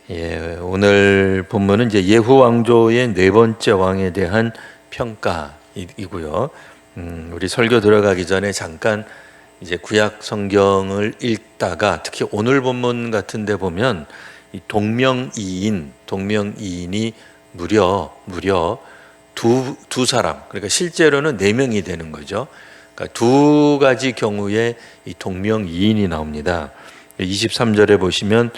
오늘 본문은 이제 예후 왕조의 네 번째 왕에 대한 평가이고요. 우리 설교 들어가기 전에 잠깐 이제 구약 성경을 읽다가 특히 오늘 본문 같은데 보면 이 동명이인이 무려 두 사람, 그러니까 실제로는 네 명이 되는 거죠. 그러니까 두 가지 경우에 이 동명이인이 나옵니다. 23절에 보시면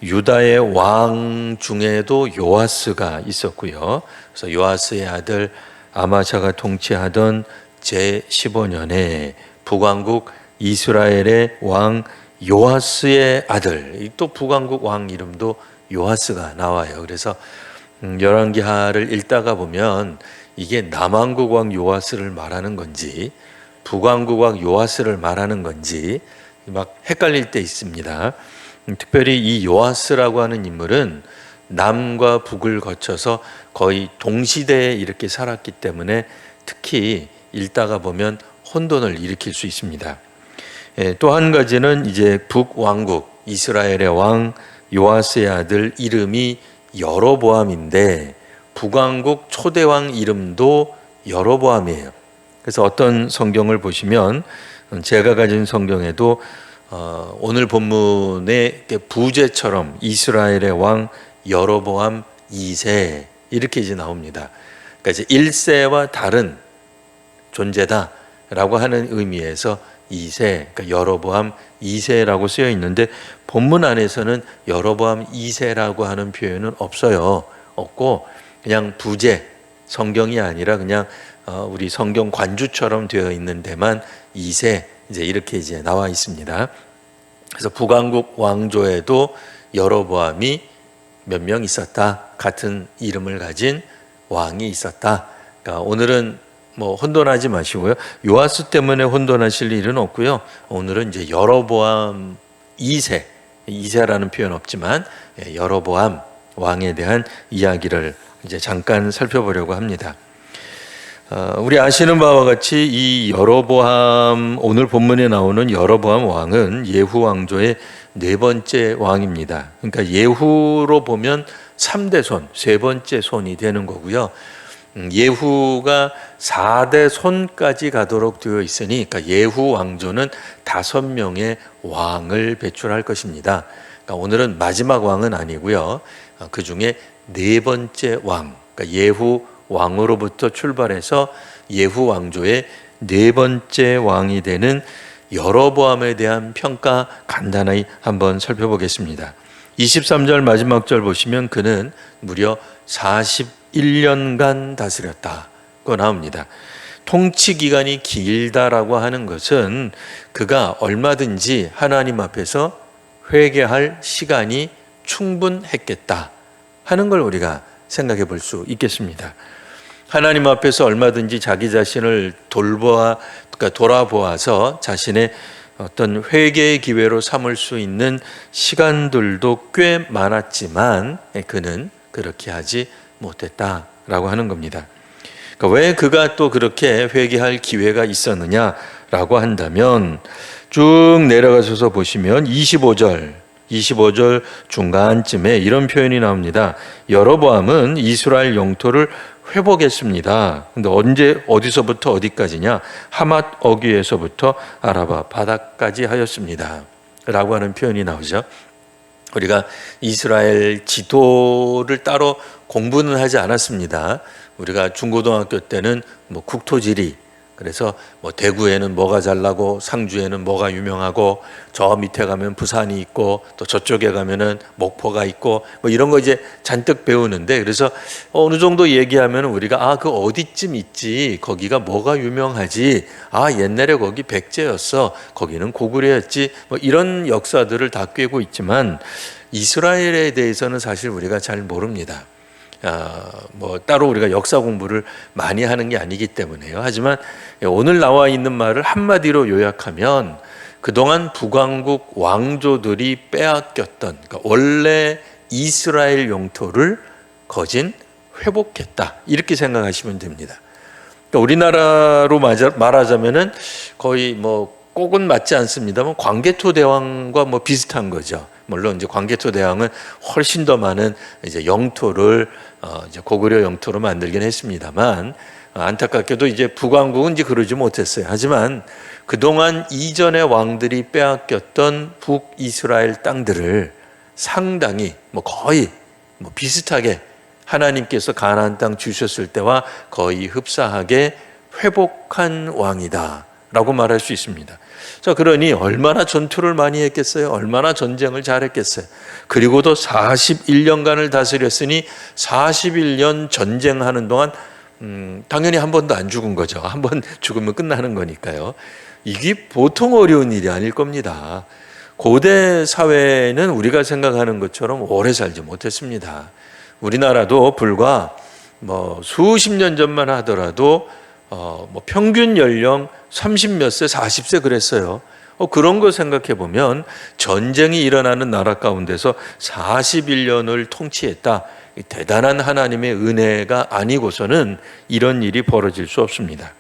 유다의 왕 중에도 요아스가 있었고요. 그래서 요아스의 아들 아마샤가 통치하던 제15년에 북왕국 이스라엘의 왕 요아스의 아들, 또 북왕국 왕 이름도 요아스가 나와요. 그래서 열왕기하를 읽다가 보면 이게 남왕국 왕 요아스를 말하는 건지 북왕국 왕 요아스를 말하는 건지 막 헷갈릴 때 있습니다. 특별히 이 요아스라고 하는 인물은 남과 북을 거쳐서 거의 동시대에 이렇게 살았기 때문에 특히 읽다가 보면 혼돈을 일으킬 수 있습니다. 또 한 가지는 이제 북왕국 이스라엘의 왕 요아스의 아들 이름이 여로보암인데 북왕국 초대왕 이름도 여로보암이에요. 그래서 어떤 성경을 보시면 제가 가진 성경에도 오늘 본문의 부제처럼 이스라엘의 왕 여로보암 2세 이렇게 이제 나옵니다. 그러니까 이제 1세와 다른 존재다라고 하는 의미에서 2세, 그러니까 여로보암 2세라고 쓰여 있는데 본문 안에서는 여로보암 2세라고 하는 표현은 없고 그냥 부제 성경이 아니라 그냥 우리 성경 관주처럼 되어 있는 데만 2세 이제 이렇게 이제 나와 있습니다. 그래서 북왕국 왕조에도 여로보암이 몇 명 있었다. 같은 이름을 가진 왕이 있었다. 그러니까 오늘은 뭐 혼돈하지 마시고요. 요아스 때문에 혼돈하실 일은 없고요. 오늘은 이제 여로보암 2세라는 표현 없지만 여로보암 왕에 대한 이야기를 이제 잠깐 살펴보려고 합니다. 우리 아시는 바와 같이 이 여로보암, 오늘 본문에 나오는 여로보암 왕은 예후 왕조의 네 번째 왕입니다. 그러니까 예후로 보면 3대 손, 세 번째 손이 되는 거고요. 예후가 4대 손까지 가도록 되어 있으니 그러니까 예후 왕조는 5명의 왕을 배출할 것입니다. 그러니까 오늘은 마지막 왕은 아니고요. 그 중에 네 번째 왕, 그러니까 예후 왕으로부터 출발해서 예후 왕조의 네 번째 왕이 되는 여로보암에 대한 평가 간단히 한번 살펴보겠습니다. 23절 마지막 절 보시면 그는 무려 41년간 다스렸다고 나옵니다. 통치 기간이 길다라고 하는 것은 그가 얼마든지 하나님 앞에서 회개할 시간이 충분했겠다 하는 걸 우리가 생각해 볼 수 있겠습니다. 하나님 앞에서 얼마든지 자기 자신을 돌아보아서 자신의 어떤 회개의 기회로 삼을 수 있는 시간들도 꽤 많았지만 그는 그렇게 하지 못했다라고 하는 겁니다. 그러니까 왜 그가 또 그렇게 회개할 기회가 있었느냐라고 한다면 쭉 내려가셔서 보시면 25절 중간쯤에 이런 표현이 나옵니다. 여로보암은 이스라엘 영토를 회복했습니다. 근데 어디서부터 어디까지냐? 하맛 어귀에서부터 아라바 바다까지 하였습니다. 라고 하는 표현이 나오죠. 우리가 이스라엘 지도를 따로 공부는 하지 않았습니다. 우리가 중고등학교 때는 뭐 국토지리, 그래서 뭐 대구에는 뭐가 잘 나고 상주에는 뭐가 유명하고 저 밑에 가면 부산이 있고 또 저쪽에 가면은 목포가 있고 뭐 이런 거 이제 잔뜩 배우는데 그래서 어느 정도 얘기하면 우리가 그 어디쯤 있지 거기가 뭐가 유명하지 옛날에 거기 백제였어 거기는 고구려였지 뭐 이런 역사들을 다 꿰고 있지만 이스라엘에 대해서는 사실 우리가 잘 모릅니다. 뭐 따로 우리가 역사 공부를 많이 하는 게 아니기 때문에요. 하지만 오늘 나와 있는 말을 한마디로 요약하면 그동안 북왕국 왕조들이 빼앗겼던 그러니까 원래 이스라엘 영토를 거진 회복했다 이렇게 생각하시면 됩니다. 그러니까 우리나라로 말하자면은 거의 뭐 꼭은 맞지 않습니다만 광개토 대왕과 뭐 비슷한 거죠. 물론 이제 광개토 대왕은 훨씬 더 많은 이제 영토를 이제 고구려 영토로 만들긴 했습니다만, 안타깝게도 이제 북왕국은 이제 그러지 못했어요. 하지만 그동안 이전의 왕들이 빼앗겼던 북이스라엘 땅들을 상당히 거의 비슷하게 하나님께서 가나안 땅 주셨을 때와 거의 흡사하게 회복한 왕이다라고 말할 수 있습니다. 자, 그러니 얼마나 전투를 많이 했겠어요? 얼마나 전쟁을 잘했겠어요? 그리고도 41년간을 다스렸으니 41년 전쟁하는 동안 당연히 한 번도 안 죽은 거죠. 한 번 죽으면 끝나는 거니까요. 이게 보통 어려운 일이 아닐 겁니다. 고대 사회는 우리가 생각하는 것처럼 오래 살지 못했습니다. 우리나라도 불과 수십 년 전만 하더라도 평균 연령 30몇 세, 40세 그랬어요. 그런 거 생각해 보면 전쟁이 일어나는 나라 가운데서 41년을 통치했다. 대단한 하나님의 은혜가 아니고서는 이런 일이 벌어질 수 없습니다.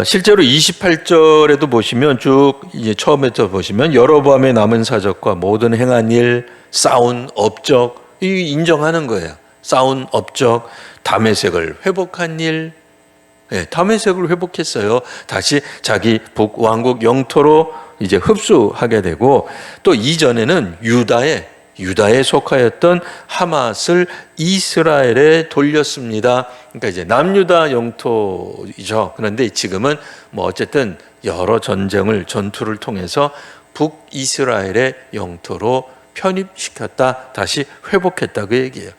실제로 28절에도 보시면 쭉 이제 처음부터 보시면 여로보암의 남은 사적과 모든 행한 일, 쌓은 업적, 이 인정하는 거예요. 쌓은 업적, 다메섹을 회복한 일, 다메섹을 회복했어요. 다시 자기 북왕국 영토로 이제 흡수하게 되고, 또 이전에는 유다에 속하였던 하맛을 이스라엘에 돌렸습니다. 그러니까 이제 남유다 영토이죠. 그런데 지금은 어쨌든 여러 전투를 통해서 북이스라엘의 영토로 편입시켰다, 다시 회복했다, 그 얘기예요.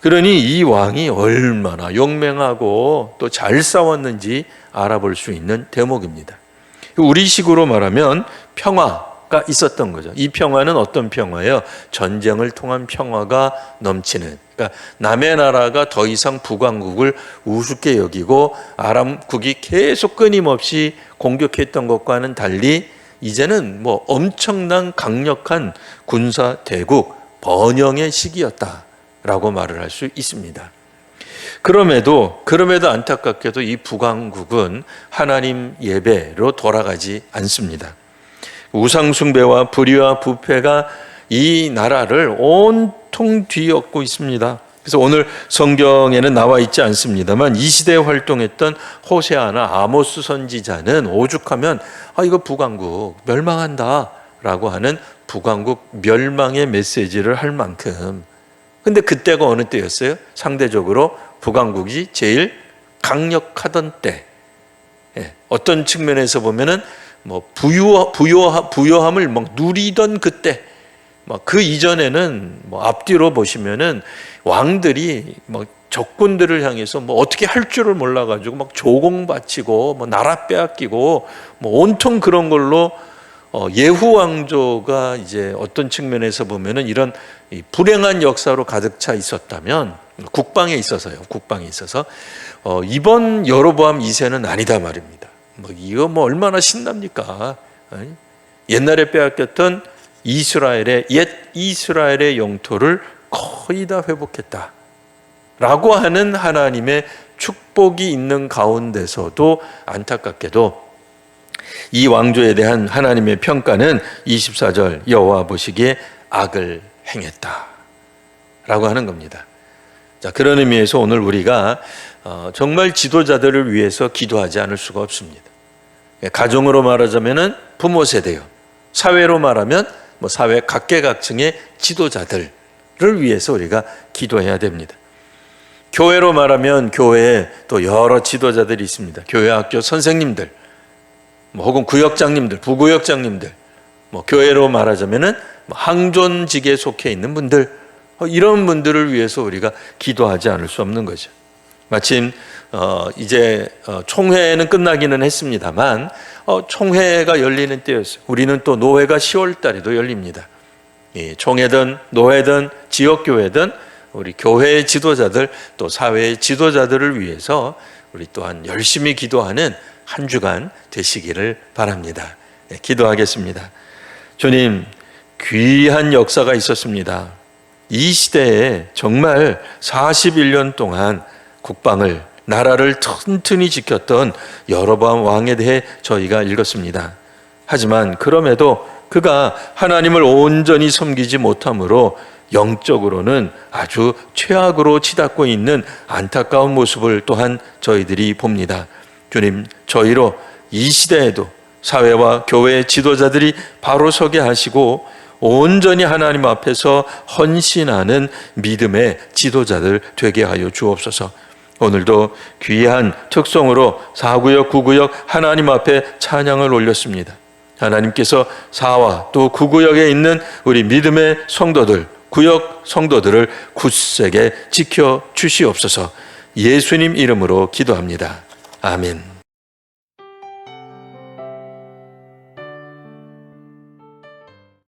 그러니 이 왕이 얼마나 용맹하고 또 잘 싸웠는지 알아볼 수 있는 대목입니다. 우리식으로 말하면 평화가 있었던 거죠. 이 평화는 어떤 평화예요? 전쟁을 통한 평화가 넘치는, 그러니까 남의 나라가 더 이상 북왕국을 우습게 여기고 아람국이 계속 끊임없이 공격했던 것과는 달리 이제는 엄청난 강력한 군사 대국 번영의 시기였다라고 말을 할 수 있습니다. 그럼에도 안타깝게도 이 북왕국은 하나님 예배로 돌아가지 않습니다. 우상숭배와 불의와 부패가 이 나라를 온통 뒤엎고 있습니다. 그래서 오늘 성경에는 나와 있지 않습니다만 이 시대에 활동했던 호세아나 아모스 선지자는 오죽하면 이거 북왕국 멸망한다 라고 하는 북왕국 멸망의 메시지를 할 만큼, 근데 그때가 어느 때였어요? 상대적으로 북왕국이 제일 강력하던 때, 어떤 측면에서 보면은 부요함을 누리던 그때, 그 이전에는 앞뒤로 보시면은 왕들이 적군들을 향해서 어떻게 할 줄을 몰라가지고 조공 바치고 나라 빼앗기고 온통 그런 걸로 예후 왕조가 이제 어떤 측면에서 보면은 이런 불행한 역사로 가득 차 있었다면 국방에 있어서 이번 여로보암 2세는 아니다 말입니다. 이거 얼마나 신납니까? 옛날에 빼앗겼던 옛 이스라엘의 영토를 거의 다 회복했다라고 하는 하나님의 축복이 있는 가운데서도 안타깝게도 이 왕조에 대한 하나님의 평가는 24절 여호와 보시기에 악을 행했다라고 하는 겁니다. 자, 그런 의미에서 오늘 우리가 정말 지도자들을 위해서 기도하지 않을 수가 없습니다. 가정으로 말하자면은 부모 세대요. 사회로 말하면 사회 각계각층의 지도자들을 위해서 우리가 기도해야 됩니다. 교회로 말하면 교회에 또 여러 지도자들이 있습니다. 교회 학교 선생님들, 혹은 구역장님들, 부구역장님들, 교회로 말하자면은 항존직에 속해 있는 분들, 이런 분들을 위해서 우리가 기도하지 않을 수 없는 거죠. 마침 이제 총회는 끝나기는 했습니다만 총회가 열리는 때였어요. 우리는 또 노회가 10월 달에도 열립니다. 총회든 노회든 지역교회든 우리 교회의 지도자들 또 사회의 지도자들을 위해서 우리 또한 열심히 기도하는 한 주간 되시기를 바랍니다. 기도하겠습니다. 주님, 귀한 역사가 있었습니다. 이 시대에 정말 41년 동안 국방을, 나라를 튼튼히 지켰던 여로보암 왕에 대해 저희가 읽었습니다. 하지만 그럼에도 그가 하나님을 온전히 섬기지 못함으로 영적으로는 아주 최악으로 치닫고 있는 안타까운 모습을 또한 저희들이 봅니다. 주님, 저희로 이 시대에도 사회와 교회의 지도자들이 바로 서게 하시고 온전히 하나님 앞에서 헌신하는 믿음의 지도자들 되게 하여 주옵소서. 오늘도 귀한 특송으로 4구역, 9구역 하나님 앞에 찬양을 올렸습니다. 하나님께서 4와 또 9구역에 있는 우리 믿음의 성도들, 구역 성도들을 굳세게 지켜 주시옵소서. 예수님 이름으로 기도합니다. 아멘.